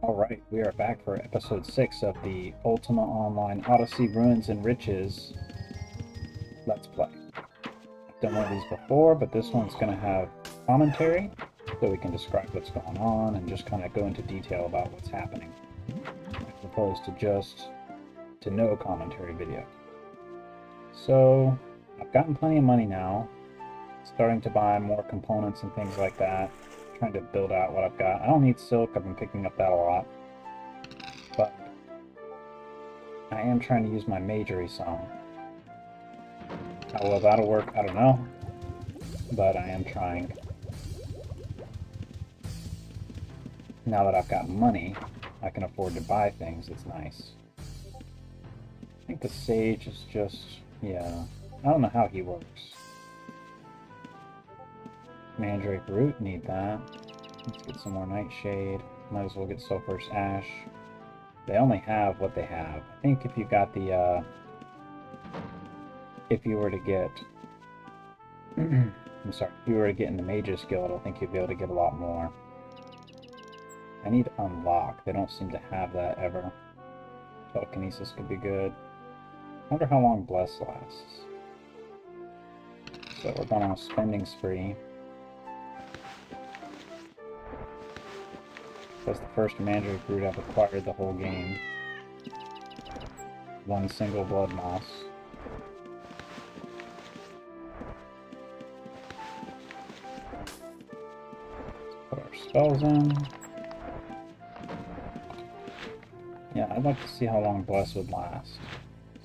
Alright, we are back for episode 6 of the Ultima Online Odyssey Ruins and Riches Let's Play. I've done one of these before, but this one's going to have commentary, so we can describe what's going on and just kind of go into detail about what's happening, as opposed to just to no commentary video. So, I've gotten plenty of money now, starting to buy more components and things like that. Trying to build out what I've got. I don't need silk, I've been picking up that a lot. But I am trying to use my magery some. How well that'll work, I don't know. But I am trying. Now that I've got money, I can afford to buy things, it's nice. I think the sage is just, yeah, I don't know how he works. Mandrake root, need that. Let's get some more nightshade. Might as well get sulfurous ash. They only have what they have. I think if you got the, if you were to get, I'm sorry, if you were to get in the Mages Guild, I think you'd be able to get a lot more. I need unlock. They don't seem to have that ever. Telekinesis could be good. I wonder how long Bless lasts. So we're going on a spending spree. That's the first Mandrake root I've acquired the whole game. One single blood moss. Let's put our spells in. Yeah, I'd like to see how long Bless would last.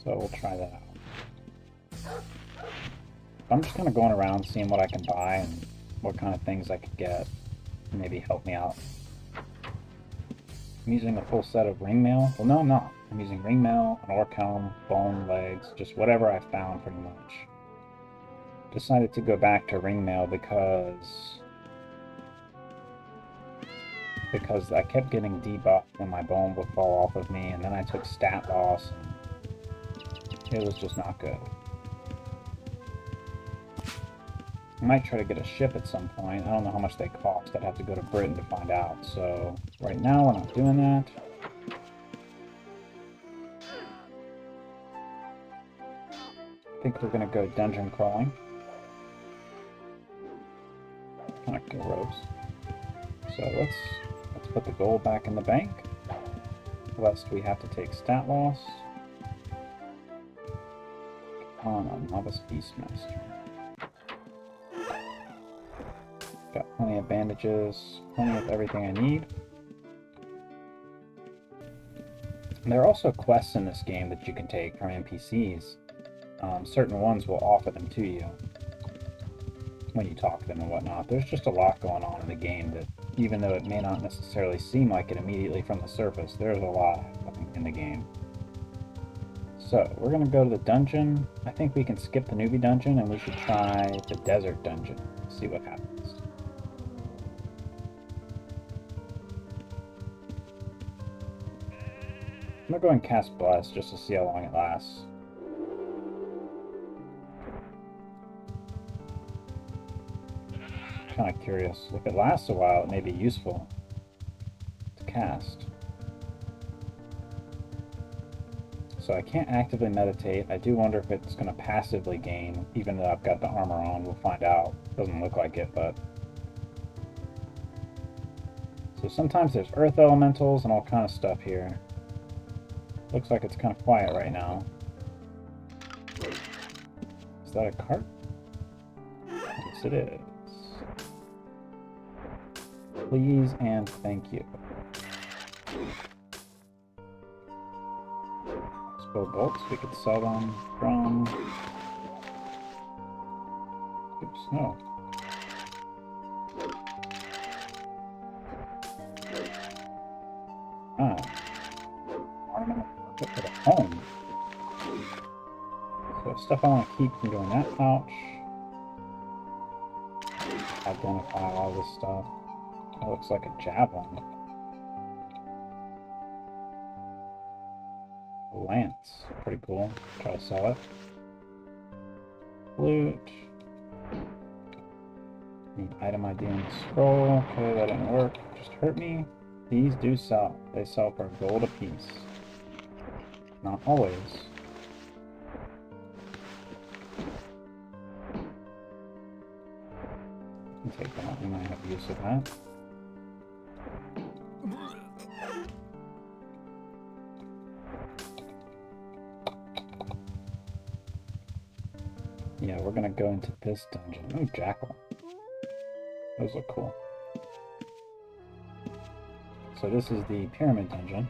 So we'll try that out. I'm just kind of going around seeing what I can buy and what kind of things I could get. Maybe help me out. I'm using a full set of ring mail. Well, no, I'm not. I'm using ring mail, an orc helm, bone legs, just whatever I found pretty much. Decided to go back to ring mail because I kept getting debuffed when my bone would fall off of me, and then I took stat loss, and it was just not good. I might try to get a ship at some point. I don't know how much they cost. I'd have to go to Britain to find out. So right now we're not doing that. I think we're going to go dungeon crawling. Kind of gross. So let's put the gold back in the bank, lest we have to take stat loss. On a novice beastmaster. Got plenty of bandages, plenty of everything I need. And there are also quests in this game that you can take from NPCs. Certain ones will offer them to you when you talk to them and whatnot. There's just a lot going on in the game that, even though it may not necessarily seem like it immediately from the surface, there's a lot happening in the game. So, we're going to go to the dungeon. I think we can skip the newbie dungeon and we should try the desert dungeon. See what happens. I'm gonna go and cast Bless just to see how long it lasts. Kind of curious. If it lasts a while, it may be useful to cast. So I can't actively meditate. I do wonder if it's going to passively gain, even though I've got the armor on. We'll find out. Doesn't look like it, but... So sometimes there's earth elementals and all kind of stuff here. Looks like it's kind of quiet right now. Is that a cart? Yes, it is. Please and thank you. Spell bolts, we could sell them from... Oops, no. Put it at home. So stuff I want to keep can go in that pouch. Identify all this stuff. That looks like a javelin. A lance. Pretty cool. Try to sell it. Flute. Need item ID on the scroll. Okay, that didn't work. Just hurt me. These do sell. They sell for gold apiece. Not always. Take that. We might have use of that. Yeah, we're gonna go into this dungeon. Oh, jackal. Those look cool. So this is the pyramid dungeon.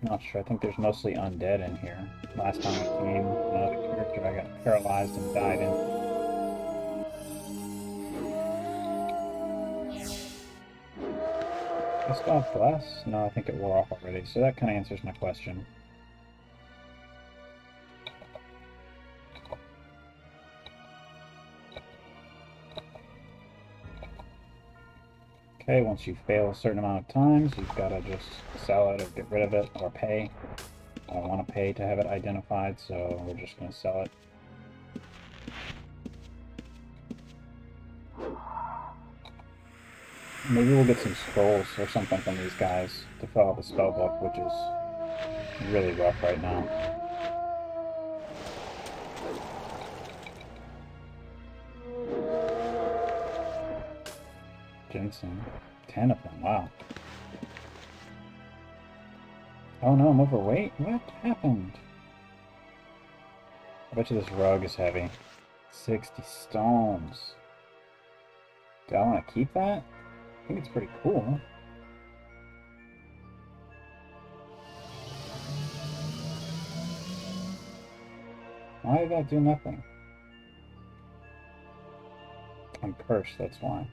Not sure. I think there's mostly undead in here. Last time I came, another character I got paralyzed and died in. Does God bless? No, I think it wore off already, so that kind of answers my question. Okay, once you fail a certain amount of times, you've got to just sell it or get rid of it or pay. I don't want to pay to have it identified, so we're just going to sell it. Maybe we'll get some scrolls or something from these guys to fill out the spell book, which is really rough right now. Ginseng. 10 of them, wow. Oh no, I'm overweight? What happened? I bet you this rug is heavy. 60 stones. Do I want to keep that? I think it's pretty cool. Why did that do nothing? I'm cursed, that's why.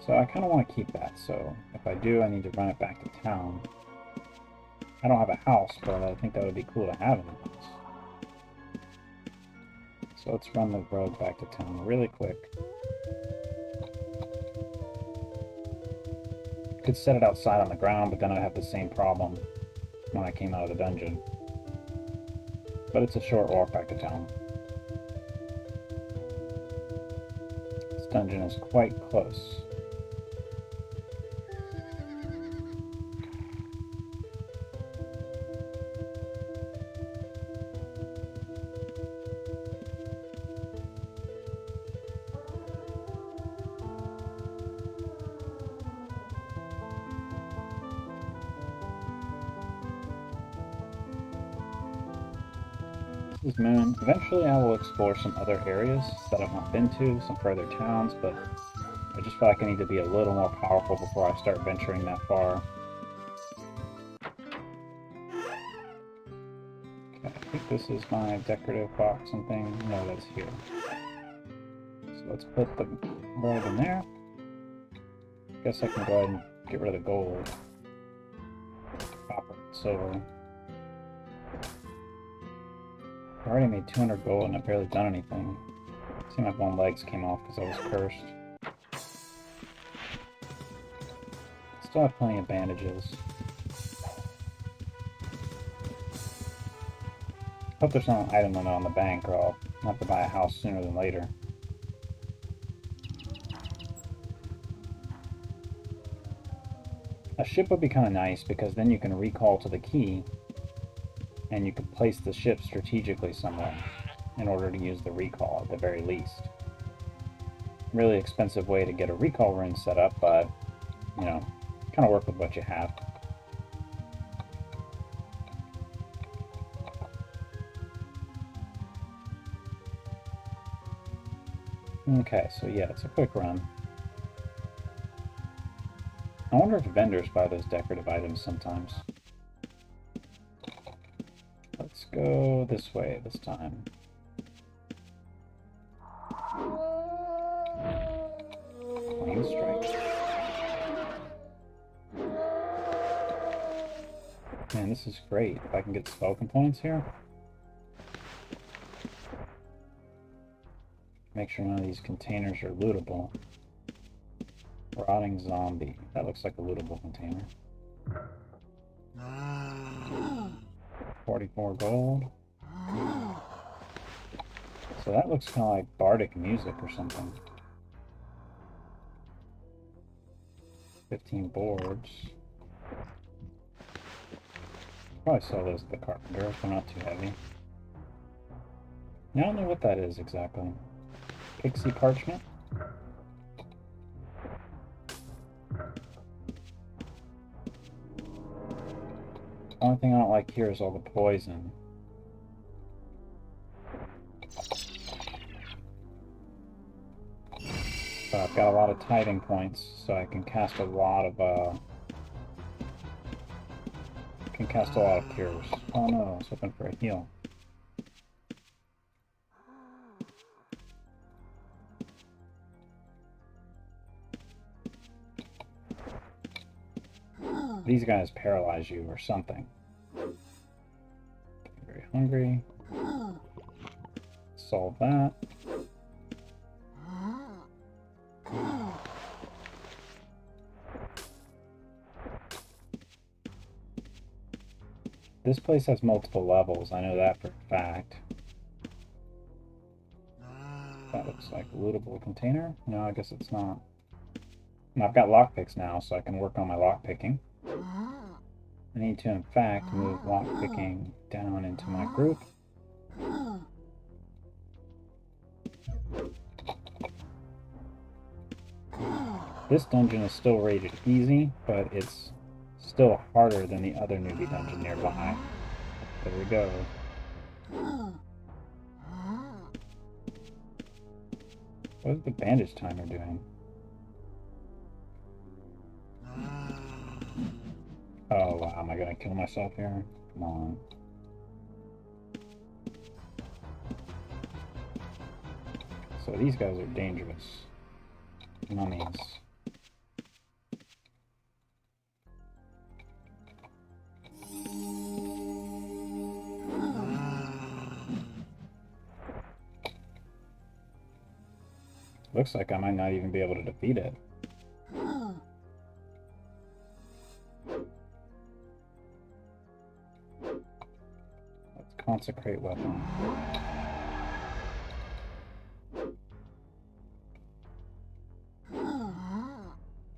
So I kind of want to keep that, so if I do, I need to run it back to town. I don't have a house, but I think that would be cool to have in the house. So let's run the road back to town really quick. Could set it outside on the ground, but then I'd have the same problem when I came out of the dungeon. But it's a short walk back to town. This dungeon is quite close. This is Moon. Eventually I will explore some other areas that I've not been to, some further towns, but I just feel like I need to be a little more powerful before I start venturing that far. Okay, I think this is my decorative box and thing. No, that's here. So let's put the rug in there. Guess I can go ahead and get rid of the gold. Copper, silver. I already made 200 gold and I've barely done anything. It seemed like one legs came off because I was cursed. Still have plenty of bandages. Hope there's not an item limit on the bank or I'll have to buy a house sooner than later. A ship would be kind of nice because then you can recall to the key and you can place the ship strategically somewhere in order to use the recall at the very least. Really expensive way to get a recall rune set up, but, you know, kind of work with what you have. Okay, so yeah, it's a quick run. I wonder if vendors buy those decorative items sometimes. Let's go this way this time. Flame strike. Man, this is great. If I can get spell components here. Make sure none of these containers are lootable. Rotting zombie. That looks like a lootable container. 44 gold. So that looks kind of like bardic music or something. 15 boards. Probably sell those to the carpenter if they're not too heavy. I don't know what that is exactly. Pixie parchment? The only thing I don't like here is all the poison. But I've got a lot of tithing points, so I can cast a lot of cures. Oh no, I was hoping for a heal. These guys paralyze you or something. Very hungry. Solve that. This place has multiple levels, I know that for a fact. That looks like a lootable container. No, I guess it's not. And I've got lockpicks now, so I can work on my lockpicking. I need to, in fact, move lockpicking down into my group. This dungeon is still rated easy, but it's still harder than the other newbie dungeon nearby. There we go. What is the bandage timer doing? Oh wow, am I gonna kill myself here? Come on. So these guys are dangerous. Mummies. Looks like I might not even be able to defeat it. Let's consecrate weapon.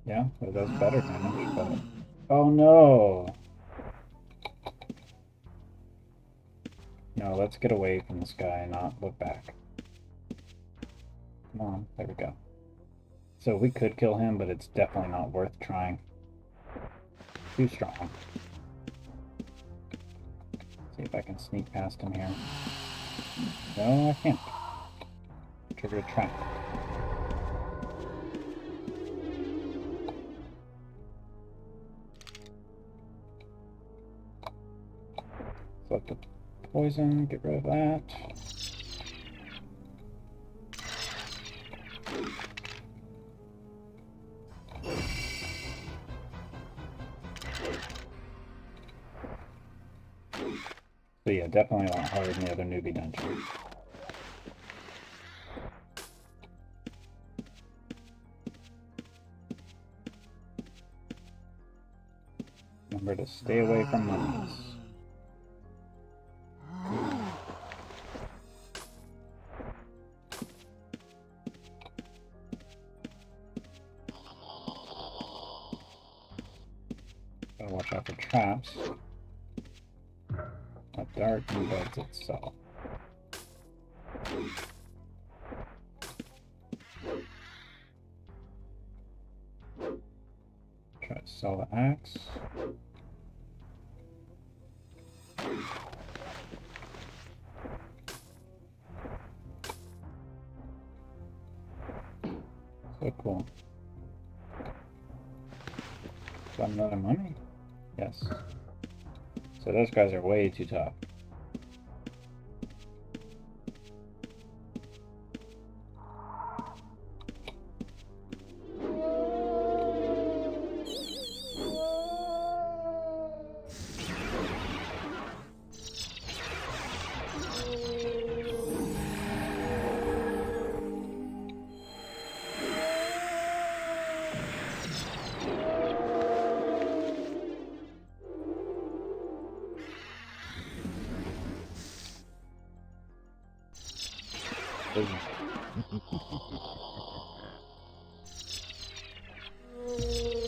Yeah, it does better damage, but... Oh no! No, let's get away from this guy and not look back. Come on, there we go. So we could kill him, but it's definitely not worth trying. Too strong. See if I can sneak past him here. No, I can't. Trigger a trap. Select the poison, get rid of that. So yeah, definitely a lot harder than the other newbie dungeon. Remember to stay away from mummies. Gotta watch out for traps. A dart embeds itself. Try to sell the axe. So cool. Got another mummy? Yes. So those guys are way too tough.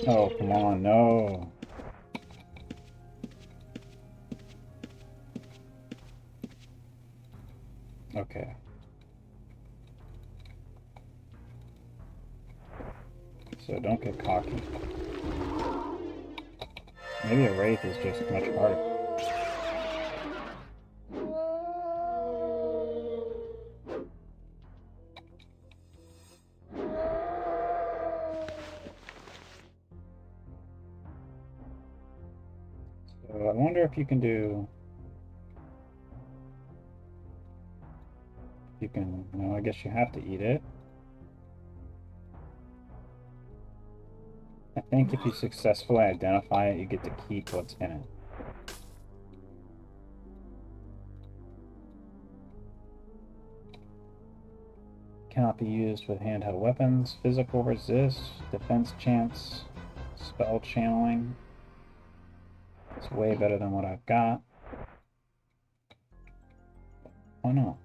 Oh, come on, no. Okay. So don't get cocky. Maybe a Wraith is just much harder. So I wonder if you can do... You can... No, I guess you have to eat it. I think if you successfully identify it, you get to keep what's in it. Cannot be used with handheld weapons, physical resist, defense chance, spell channeling. It's way better than what I've got. Oh no.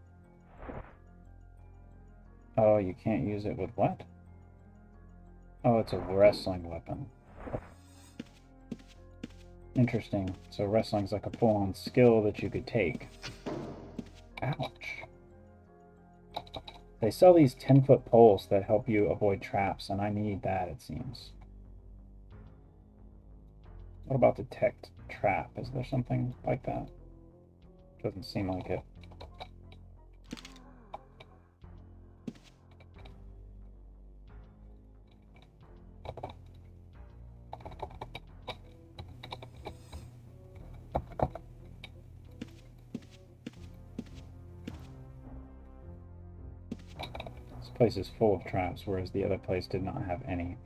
Oh, you can't use it with what? Oh, it's a wrestling weapon. Interesting. So wrestling's like a full-on skill that you could take. Ouch. They sell these 10-foot poles that help you avoid traps, and I need that, it seems. What about detect trap? Is there something like that? Doesn't seem like it. This place is full of traps, whereas the other place did not have any.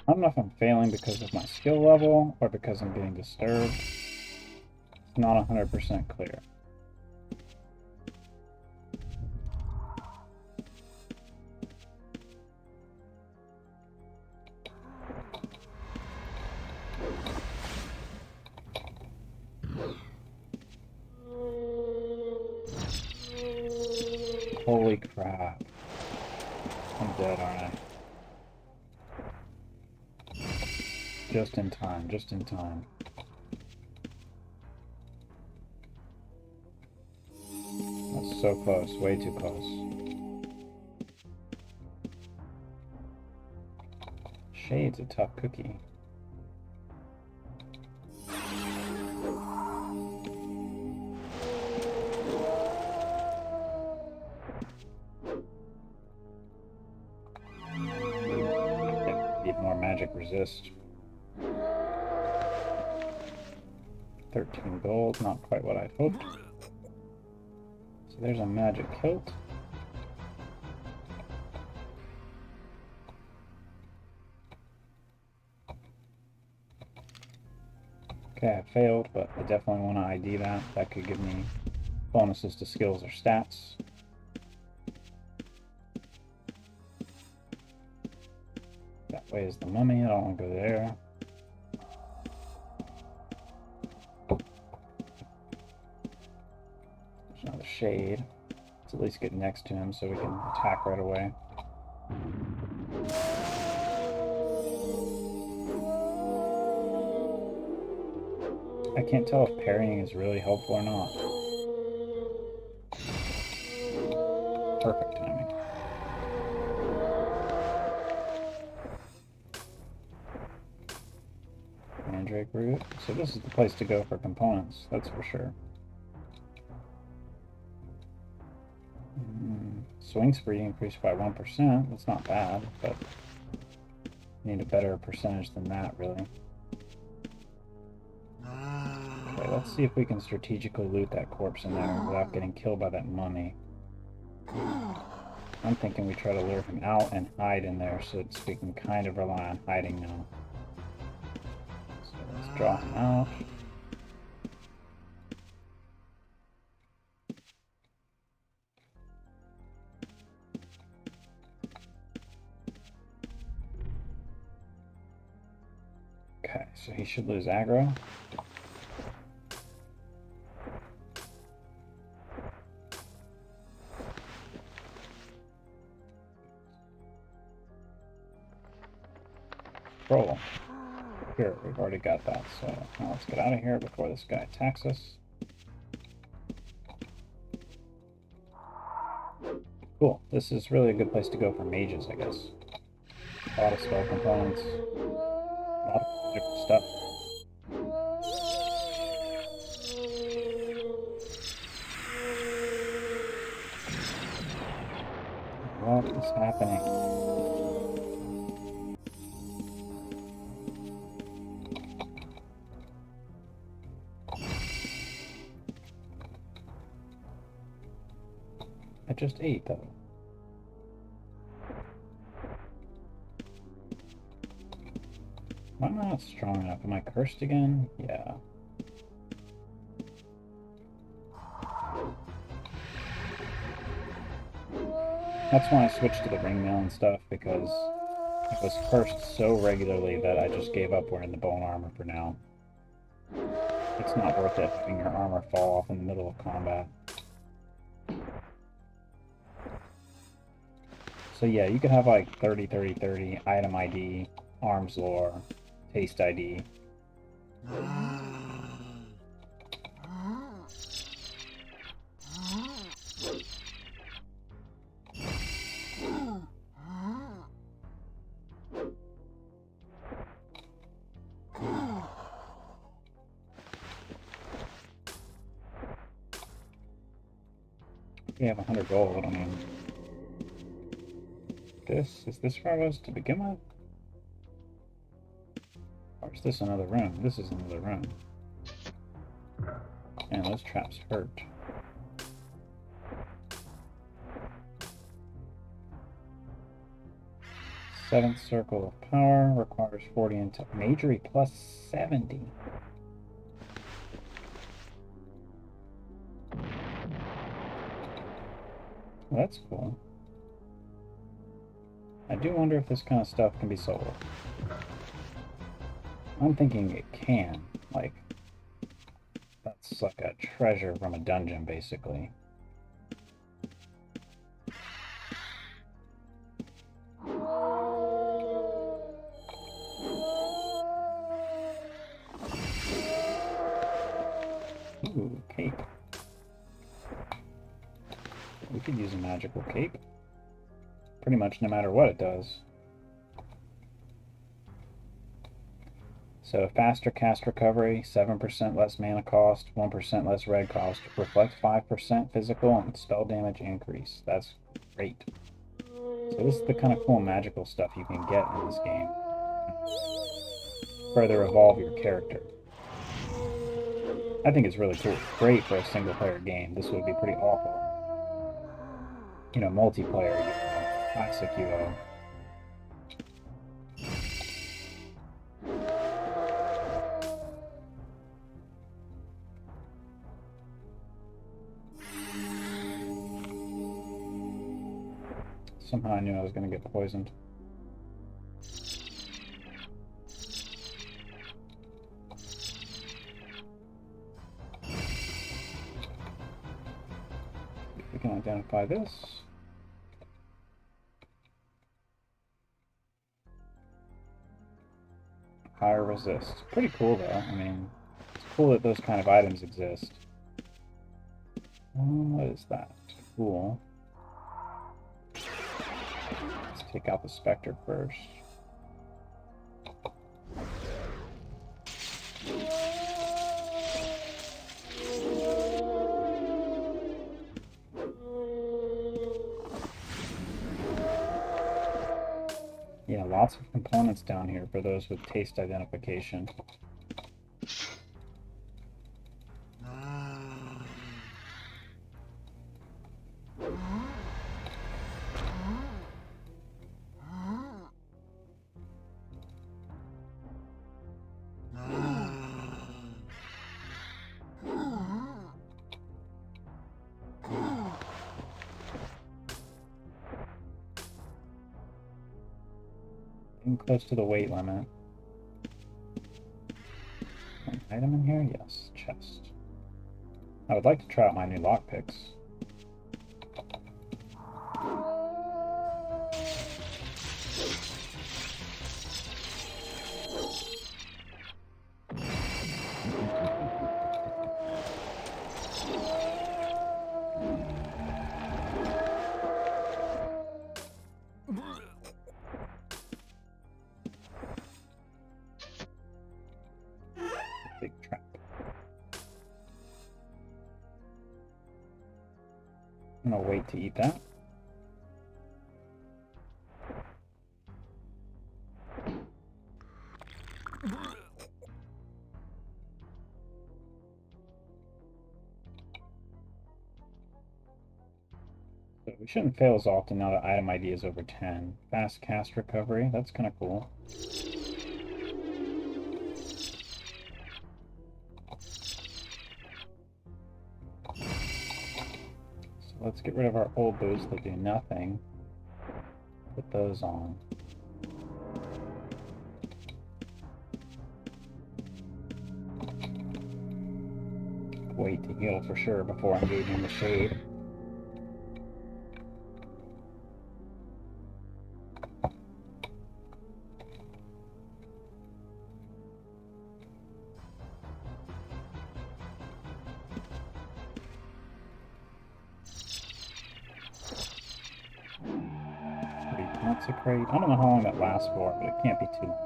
I don't know if I'm failing because of my skill level or because I'm being disturbed. It's not 100% clear. Holy crap. I'm dead, aren't I? Just in time, just in time. That's so close, way too close. Shade's a tough cookie. Need more magic resist. 13 gold, not quite what I'd hoped. So there's a magic hilt. Okay, I failed, but I definitely want to ID that. That could give me bonuses to skills or stats. That way is the mummy, I don't want to go there. There's another shade. Let's at least get next to him so we can attack right away. I can't tell if parrying is really helpful or not. Perfect timing. Mandrake root. So this is the place to go for components, that's for sure. Swing speed increased by 1%. That's not bad, but need a better percentage than that, really. Okay, let's see if we can strategically loot that corpse in there without getting killed by that mummy. I'm thinking we try to lure him out and hide in there so we can kind of rely on hiding now. So let's draw him out. Okay, so he should lose aggro. Roll. Here, we've already got that, so now let's get out of here before this guy attacks us. Cool, this is really a good place to go for mages, I guess. A lot of spell components, a lot of different stuff. What is happening? I just ate, though. I'm not strong enough. Am I cursed again? Yeah. That's why I switched to the ring mail and stuff, because it was cursed so regularly that I just gave up wearing the bone armor for now. It's not worth it having your armor fall off in the middle of combat. So yeah, you could have like 30, 30, 30, item ID, arms lore, taste ID. We have 100 gold, I mean... Is this where I was to begin with? Or is this another room? This is another room. And those traps hurt. Seventh circle of power requires 40 into magery plus 70. Well, that's cool. I do wonder if this kind of stuff can be sold. I'm thinking it can. Like, that's like a treasure from a dungeon, basically. Ooh, cape. We could use a magical cape. Pretty much no matter what it does. So faster cast recovery, 7% less mana cost, 1% less red cost, reflect 5% physical and spell damage increase. That's great. So this is the kind of cool magical stuff you can get in this game. Further evolve your character. I think it's really cool. It's great for a single player game. This would be pretty awful. You know, multiplayer, ClassicUO. Somehow I knew I was going to get poisoned. If we can identify this. Higher resist. Pretty cool though. I mean, it's cool that those kind of items exist. What is that? Cool. Let's take out the Spectre first. Yeah, lots of components down here for those with taste identification. Getting close to the weight limit. An item in here? Yes, chest. I would like to try out my new lockpicks. Big trap. I'm gonna wait to eat that. So we shouldn't fail as often now that item ID is over 10. Fast cast recovery, that's kind of cool. So let's get rid of our old boots that do nothing. Put those on. Wait to heal for sure before engaging the shade. Consecrate. I don't know how long that lasts for, but it can't be too long.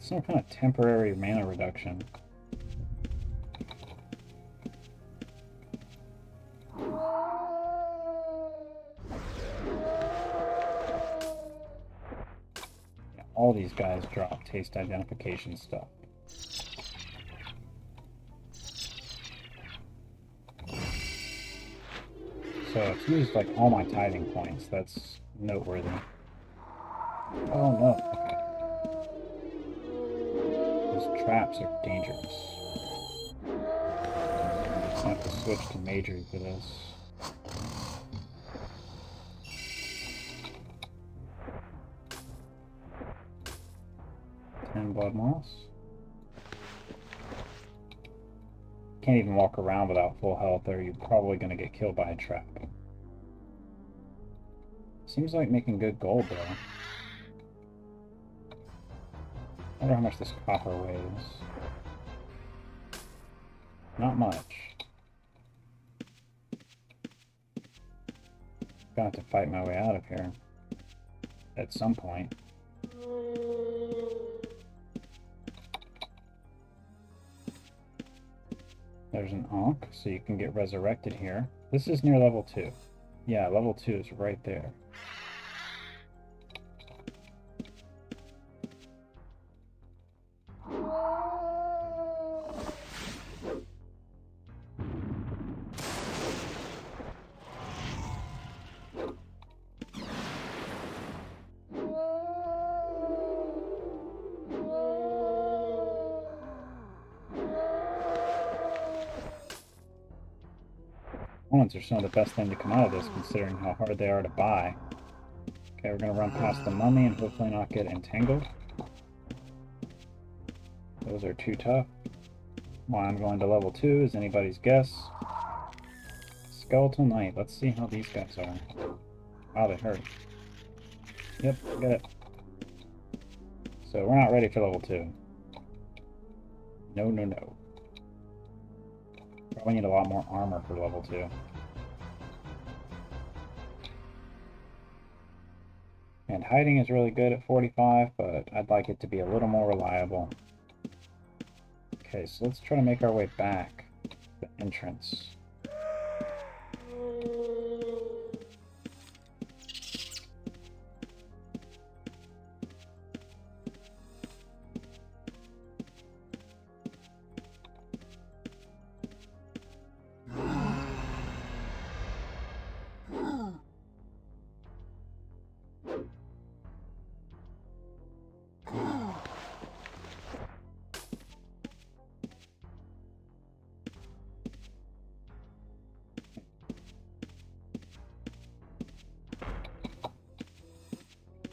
Some kind of temporary mana reduction. Yeah, all these guys drop taste identification stuff. So it's used like all my tithing points. That's noteworthy. Oh no. Okay. Those traps are dangerous. I have to switch to major for this. And blood moss. Can't even walk around without full health, or you're probably going to get killed by a trap. Seems like making good gold, though. I wonder how much this copper weighs. Not much. Gonna have to fight my way out of here. At some point. There's an Ankh, so you can get resurrected here. This is near level 2. Yeah, level 2 is right there. Opponents are some of the best thing to come out of this, considering how hard they are to buy. Okay, we're going to run past the mummy and hopefully not get entangled. Those are too tough. Why I'm going to level 2 is anybody's guess. Skeletal Knight. Let's see how these guys are. Wow, they hurt. Yep, get it. So we're not ready for level 2. No, no, no. Probably need a lot more armor for level 2. And hiding is really good at 45, but I'd like it to be a little more reliable. Okay, so let's try to make our way back to the entrance.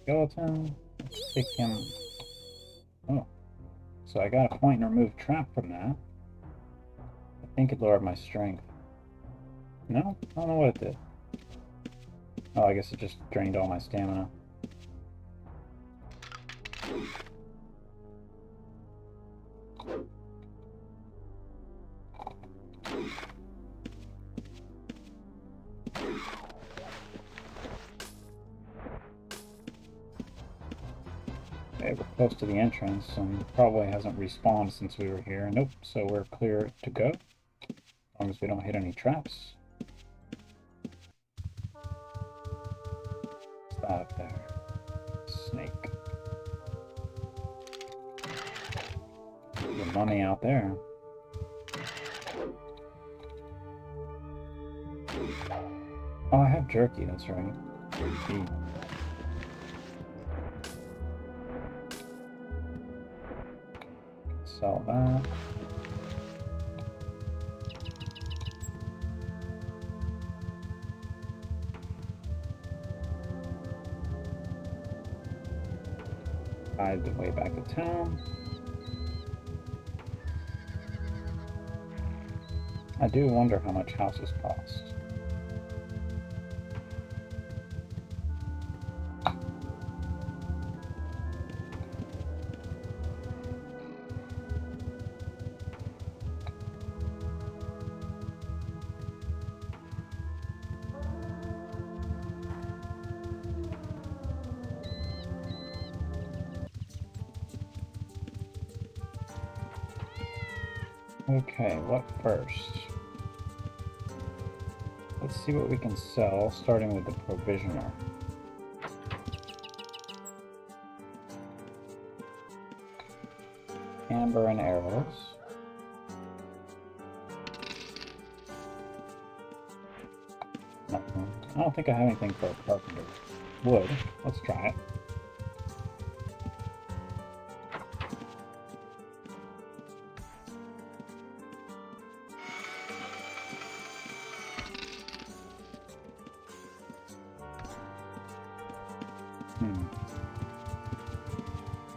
skeleton. Let's take him. Oh. So I got a point and remove trap from that. I think it lowered my strength. No? I don't know what it did. Oh, I guess it just drained all my stamina. Okay, we're close to the entrance and probably hasn't respawned since we were here. Nope, so we're clear to go. As long as we don't hit any traps. What's that up there? Snake. The money out there. Oh, I have jerky, that's right. Jerky. Sell that. Hide the way back to town. I do wonder how much houses cost. Okay, what first? Let's see what we can sell, starting with the provisioner. Amber and arrows. Nothing. I don't think I have anything for a carpenter. Wood. Let's try it.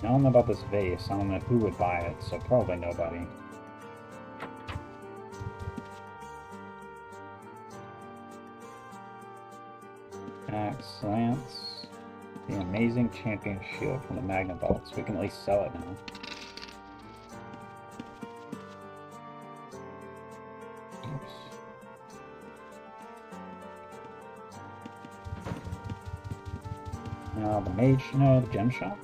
I don't know about this vase. I don't know who would buy it, so probably nobody. Axe, lance, the amazing champion shield from the Magna Belts. We can at least sell it now. Oops. Now the mage, no, the gem shop.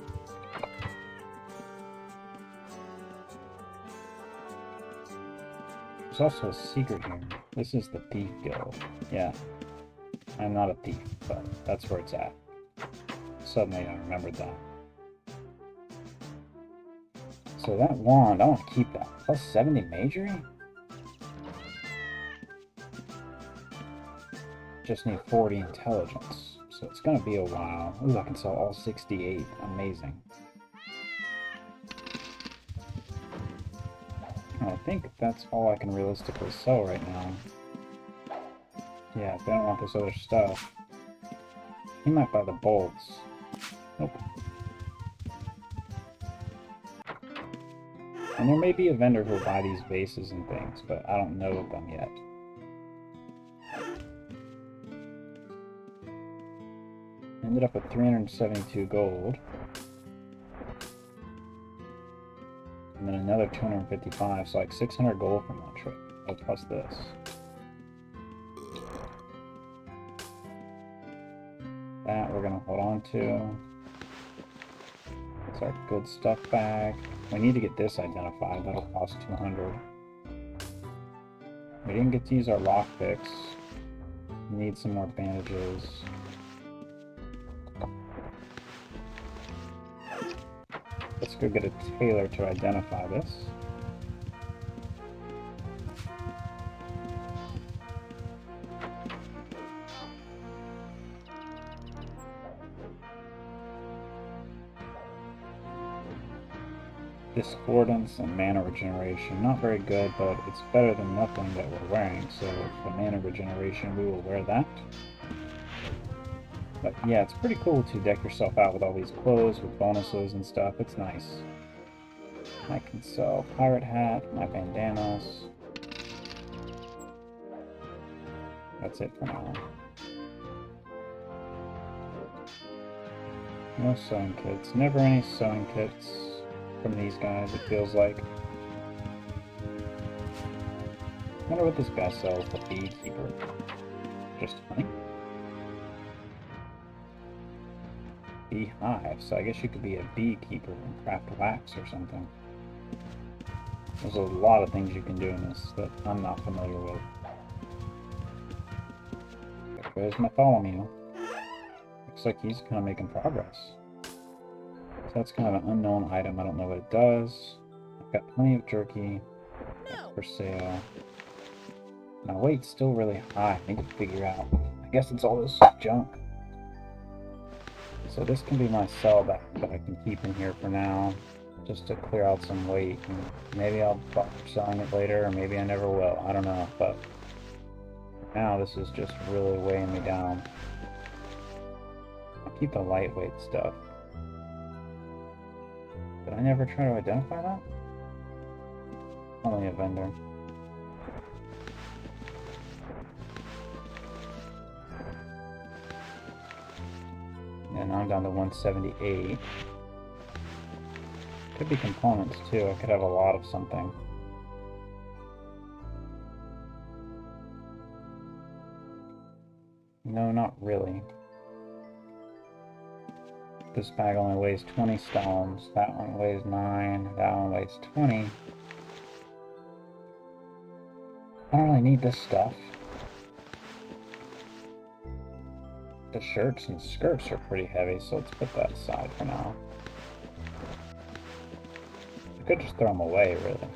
There's also a secret here. This is the Thief Guild. Yeah. I'm not a thief, but that's where it's at. Suddenly I remembered that. So that wand, I want to keep that. Plus 70 majory? Just need 40 intelligence. So it's gonna be a while. Ooh, I can sell all 68. Amazing. I think that's all I can realistically sell right now. Yeah, if they don't want this other stuff. He might buy the bolts. Nope. And there may be a vendor who'll buy these vases and things, but I don't know of them yet. Ended up with 372 gold. And then another 255, so like 600 gold from that trip. Oh, plus this. That we're gonna hold on to. It's our good stuff bag. We need to get this identified. That'll cost 200. We didn't get to use our lockpicks. We need some more bandages. Let's go get a tailor to identify this. Discordance and mana regeneration. Not very good, but it's better than nothing that we're wearing, so for mana regeneration we will wear that. But yeah, it's pretty cool to deck yourself out with all these clothes, with bonuses and stuff. It's nice. I can sell pirate hat, my bandanas. That's it for now. No sewing kits. Never any sewing kits from these guys, it feels like. I wonder what this guy sells, the beekeeper. Just honey? Beehive, so I guess you could be a beekeeper and craft wax or something. There's a lot of things you can do in this that I'm not familiar with. There's Bartholomew. Looks like he's kind of making progress. So that's kind of an unknown item. I don't know what it does. I've got plenty of jerky. That's for sale. My weight's still really high. I need to figure out. I guess it's all this junk. So this can be my sell back that I can keep in here for now, just to clear out some weight. And maybe I'll bother selling it later, or maybe I never will. I don't know, but for now this is just really weighing me down. I'll keep the lightweight stuff. Did I never try to identify that? Only a vendor. And now I'm down to 178. Could be components too. I could have a lot of something. No, not really. This bag only weighs 20 stones. That one weighs 9. That one weighs 20. I don't really need this stuff. The shirts and skirts are pretty heavy, so let's put that aside for now. I could just throw them away, really.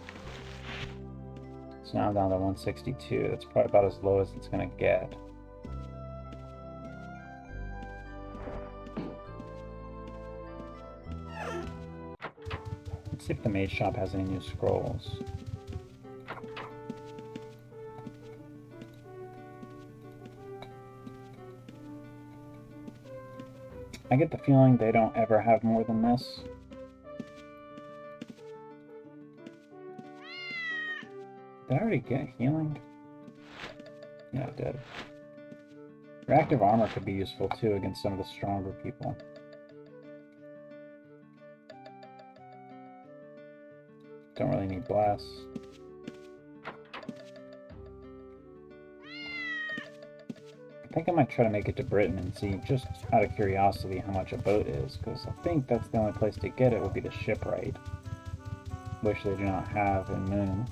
So now I'm down to 162. That's probably about as low as it's going to get. Let's see if the mage shop has any new scrolls. I get the feeling they don't ever have more than this. Did I already get healing? Yeah, I did. Reactive armor could be useful too against some of the stronger people. Don't really need blasts. I think I might try to make it to Britain and see, just out of curiosity, how much a boat is, because I think that's the only place to get it would be the shipwright, which they do not have in Moon.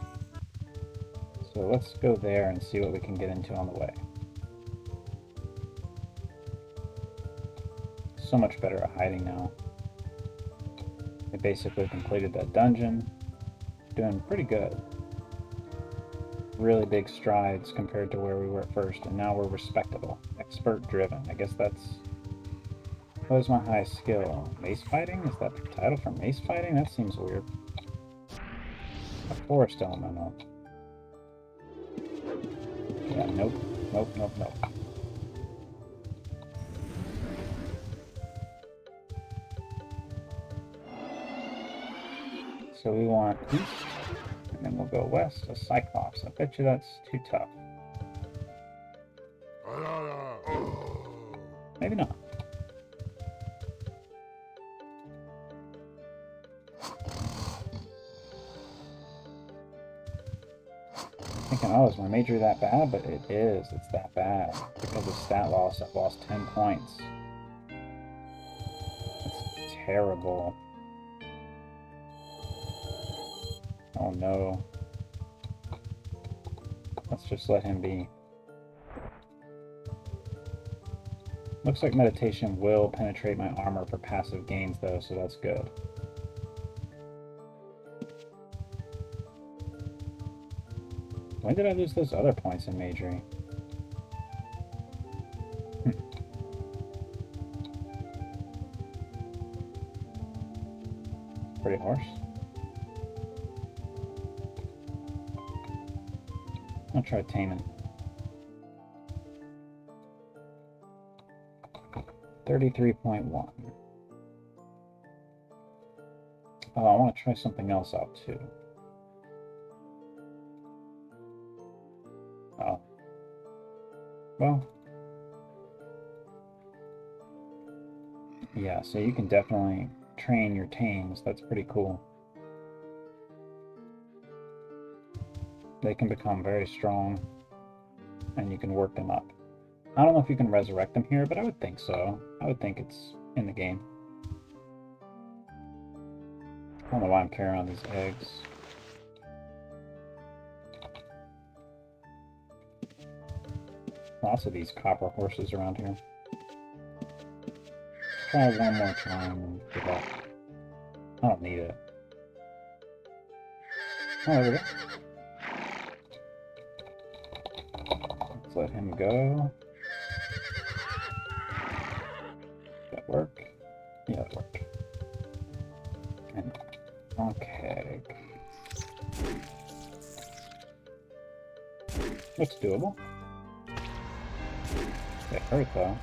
So let's go there and see what we can get into on the way. So much better at hiding now. We basically completed that dungeon. Doing pretty good. Really big strides compared to where we were at first, and now we're respectable. Expert driven. I guess that's... What is my highest skill? Mace fighting? Is that the title for mace fighting? That seems weird. A forest elemental. Yeah, nope. Nope, nope, nope. So we want east, and then we'll go west to Cyclops. I bet you that's too tough. Maybe not. Thinking, oh, is my major that bad? But it is. It's that bad. Because of stat loss, I've lost 10 points. That's terrible. Oh no. Let's just let him be. Looks like meditation will penetrate my armor for passive gains though, so that's good. When did I lose those other points in majoring? Pretty harsh. I'll try taming. 33.1. Oh, I want to try something else out too. Oh. Well. Yeah, so you can definitely train your tames. That's pretty cool. They can become very strong, and you can work them up. I don't know if you can resurrect them here, but I would think so. I would think it's in the game. I don't know why I'm carrying around these eggs. Lots of these copper horses around here. Try one more time and give up. I don't need it. Oh, there we go. Let's let him go. Did that work? Yeah, that worked. And okay. Looks doable. It hurt though.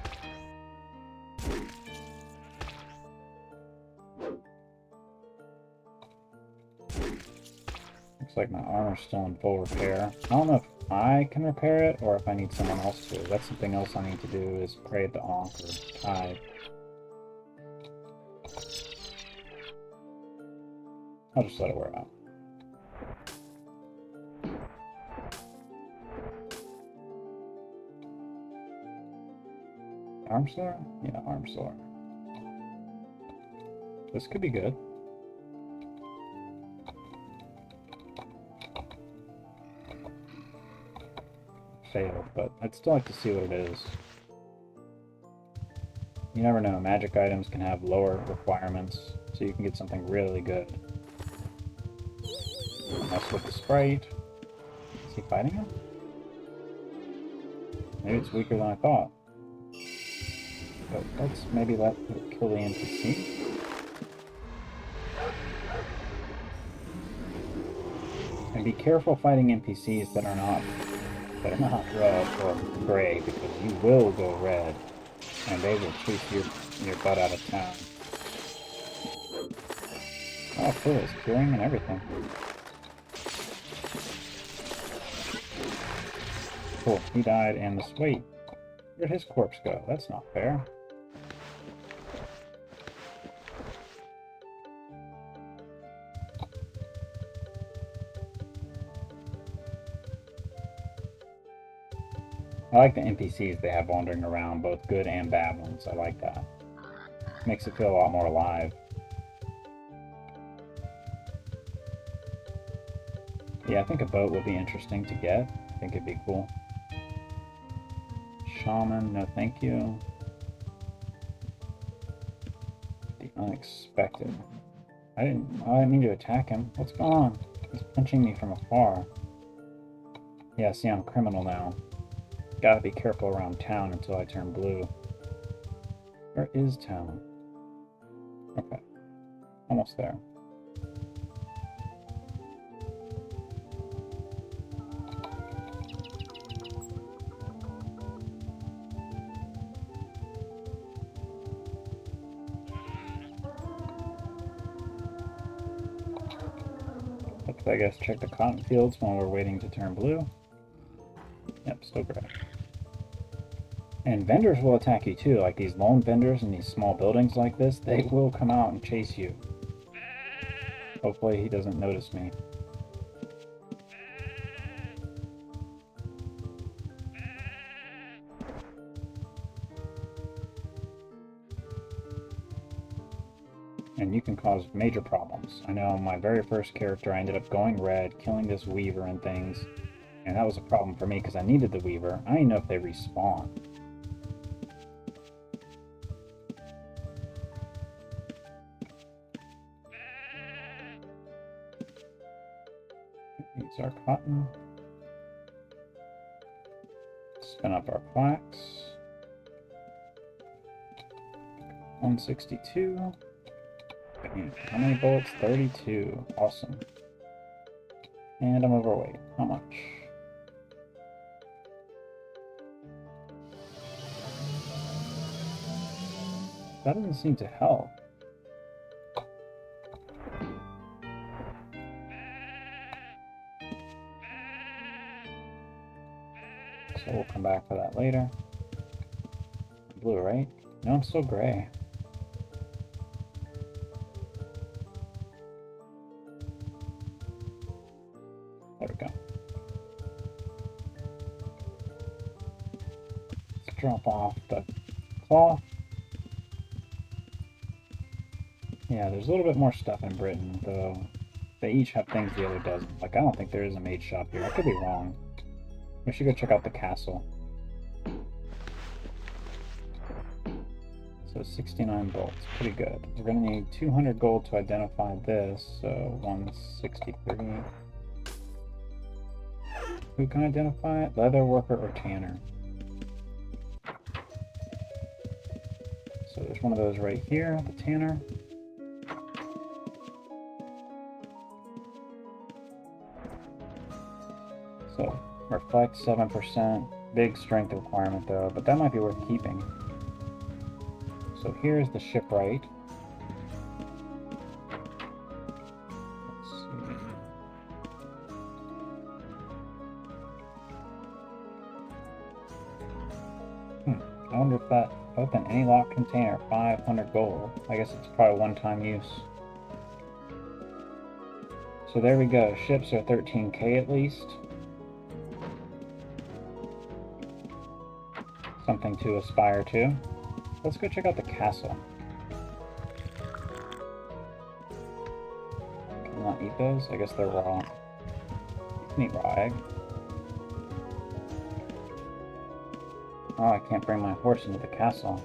Looks like my armor's still in full repair. I don't know if I can repair it or if I need someone else to. That's something else I need to do, is pray at the Ankh or Tide. I'll just let it wear out. Arm sore? Yeah, arm sore. This could be good. Failed, but I'd still like to see what it is. You never know, magic items can have lower requirements, so you can get something really good. Mess with the sprite. Is he fighting him? Maybe it's weaker than I thought. But let's maybe let it kill the NPC. And be careful fighting NPCs that are not red or gray, because you will go red and they will chase your butt out of town. Oh, cool, it's curing and everything. Cool, he died, and this, wait, where'd his corpse go? That's not fair. I like the NPCs they have wandering around, both good and bad ones. I like that. Makes it feel a lot more alive. Yeah, I think a boat would be interesting to get. I think it'd be cool. Shaman, no thank you. The unexpected. I didn't mean to attack him. What's going on? He's punching me from afar. Yeah, see, I'm a criminal now. Gotta be careful around town until I turn blue. Where is town? Okay. Almost there. Let's, I guess, check the cotton fields while we're waiting to turn blue. Yep, still gray. And vendors will attack you too, like these lone vendors in these small buildings like this, they will come out and chase you. Hopefully he doesn't notice me. And you can cause major problems. I know my very first character, I ended up going red, killing this weaver and things, and that was a problem for me because I needed the weaver. I didn't know if they respawn. Use our cotton. Spin up our plaques. 162. How many bullets? 32. Awesome. And I'm overweight. How much? That doesn't seem to help. So we'll come back for that later. Blue, right? No, I'm still gray. There we go. Let's drop off the cloth. Yeah, there's a little bit more stuff in Britain, though they each have things the other doesn't. Like, I don't think there is a maid shop here. I could be wrong. We should go check out the castle. So 69 bolts, pretty good. We're going to need 200 gold to identify this, so 163. Who can identify it? Leather worker or tanner? So there's one of those right here, the tanner. So reflect 7%, big strength requirement though, but that might be worth keeping. So here's the shipwright. Let's see. I wonder if that open any locked container, 500 gold. I guess it's probably one-time use. So there we go. Ships are 13k at least. Something to aspire to. Let's go check out the castle. Can I not eat those? I guess they're raw. You can eat raw egg. Oh, I can't bring my horse into the castle.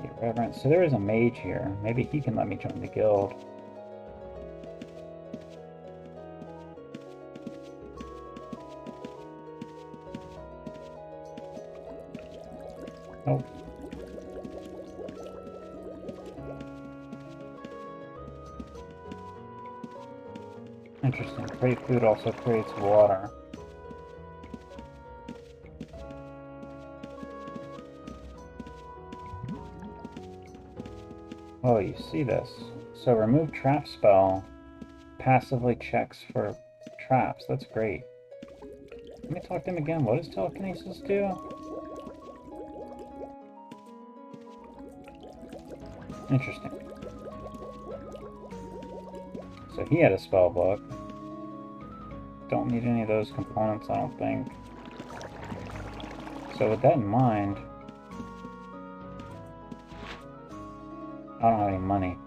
Irreverent. So there is a mage here. Maybe he can let me join the guild. Nope. Interesting. Crate food also creates water. Oh, you see this. So remove trap spell passively checks for traps. That's great. Let me talk to him again. What does telekinesis do? Interesting. So he had a spell book. Don't need any of those components, I don't think. So with that in mind, I don't have any money.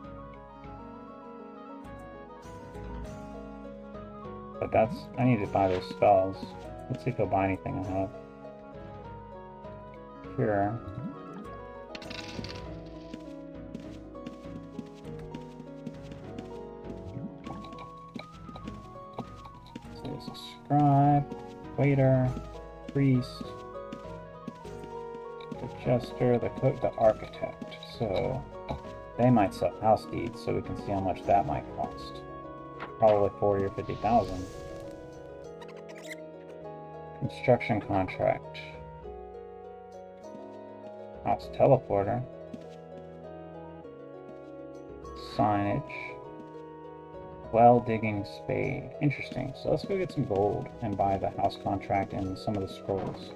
But I need to buy those spells. Let's see if he'll buy anything I have. Here. So there's a scribe, waiter, priest, the jester, the cook, the architect. So they might sell house deeds, so we can see how much that might cost. Probably 40 or 50,000. Construction contract. House teleporter. Signage. Well digging spade. Interesting. So let's go get some gold and buy the house contract and some of the scrolls.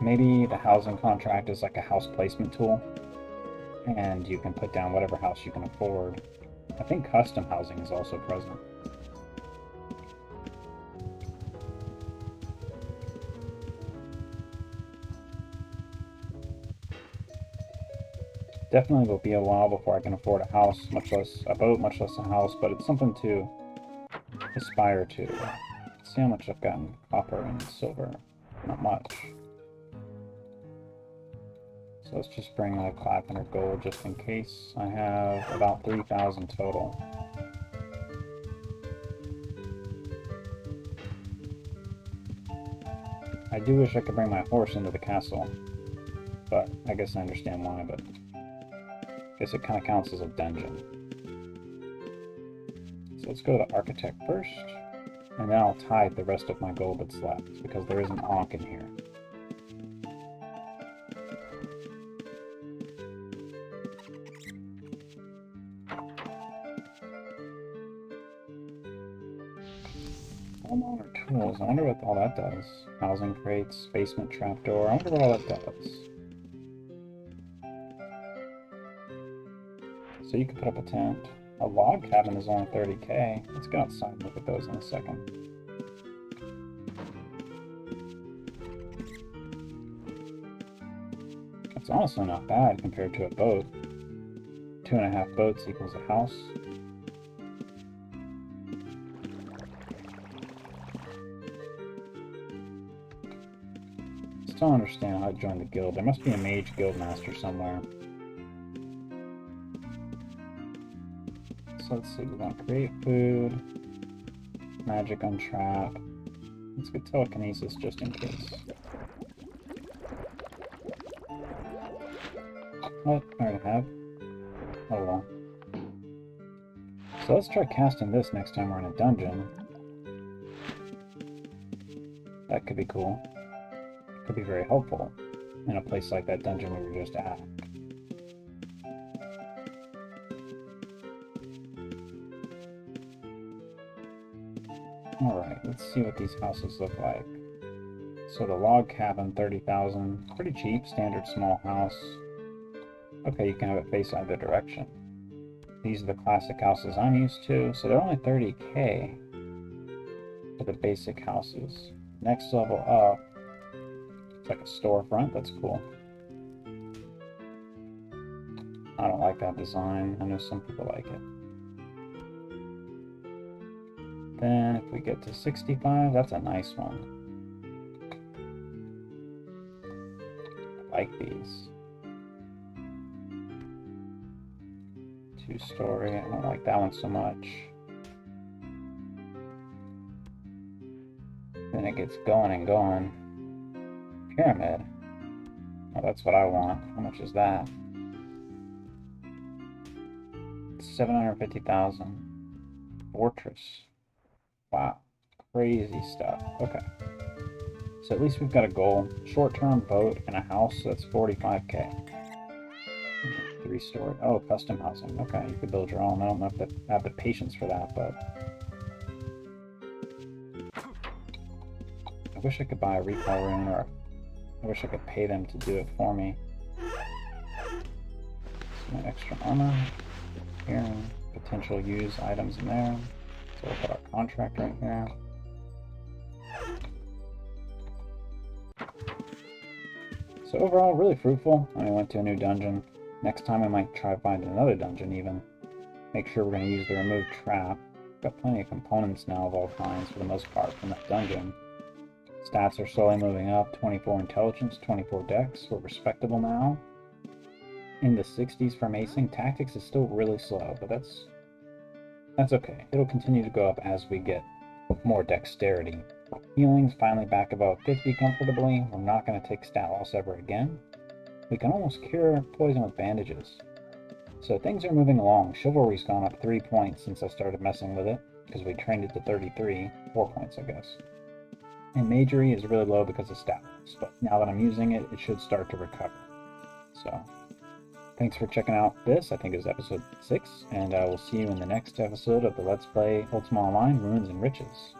Maybe the housing contract is like a house placement tool, and you can put down whatever house you can afford. I think custom housing is also present. Definitely will be a while before I can afford a house, much less a boat, much less a house, but it's something to aspire to. Let's see how much I've gotten. Copper and silver. Not much. So let's just bring like 500 gold just in case. I have about 3,000 total. I do wish I could bring my horse into the castle, but I guess I understand why, but I guess it kind of counts as a dungeon. So let's go to the architect first, and then I'll tithe the rest of my gold that's left, because there is an ankh in here. Homeowner tools. I wonder what all that does. Housing crates, basement trapdoor. I wonder what all that does. So you can put up a tent. A log cabin is only 30k. Let's go outside and look at those in a second. It's honestly not bad compared to a boat. 2.5 boats equals a house. Still don't understand how to join the guild. There must be a mage guild master somewhere. So let's see, we want create food, magic untrap. Let's get telekinesis just in case. What? I already have. Oh well. So let's try casting this next time we're in a dungeon. That could be cool. Could be very helpful in a place like that dungeon we were just at. Alright, let's see what these houses look like. So the log cabin, 30,000. Pretty cheap, standard small house. Okay, you can have it face either direction. These are the classic houses I'm used to, so they're only 30k for the basic houses. Next level up, it's like a storefront. That's cool. I don't like that design. I know some people like it. Then if we get to 65, that's a nice one. I like these. 2-story. I don't like that one so much. Then it gets going and going. Pyramid. Oh, that's what I want. How much is that? 750,000. Fortress. Wow. Crazy stuff. Okay. So at least we've got a goal. Short-term boat and a house, so that's 45k. 3-story. Oh, custom housing. Okay, you could build your own. I don't know if I have the patience for that, but I wish I could buy a recall rune, or I wish I could pay them to do it for me. Some extra armor here. Potential use items in there. So we'll put our contract right here. So overall, really fruitful. I went to a new dungeon. Next time I might try finding another dungeon even. Make sure we're going to use the remove trap. Got plenty of components now of all kinds for the most part from that dungeon. Stats are slowly moving up. 24 intelligence, 24 dex. We're respectable now. In the 60s for macing. Tactics is still really slow, but that's okay. It'll continue to go up as we get more dexterity. Healing's finally back above 50 comfortably. We're not going to take stat loss ever again. We can almost cure poison with bandages. So things are moving along. Chivalry's gone up 3 points since I started messing with it, because we trained it to 33. 4 points, I guess. And magery is really low because of stat loss, but now that I'm using it, it should start to recover. So, thanks for checking out this. I think it was episode 6, and I will see you in the next episode of the Let's Play Ultima Online Ruins and Riches.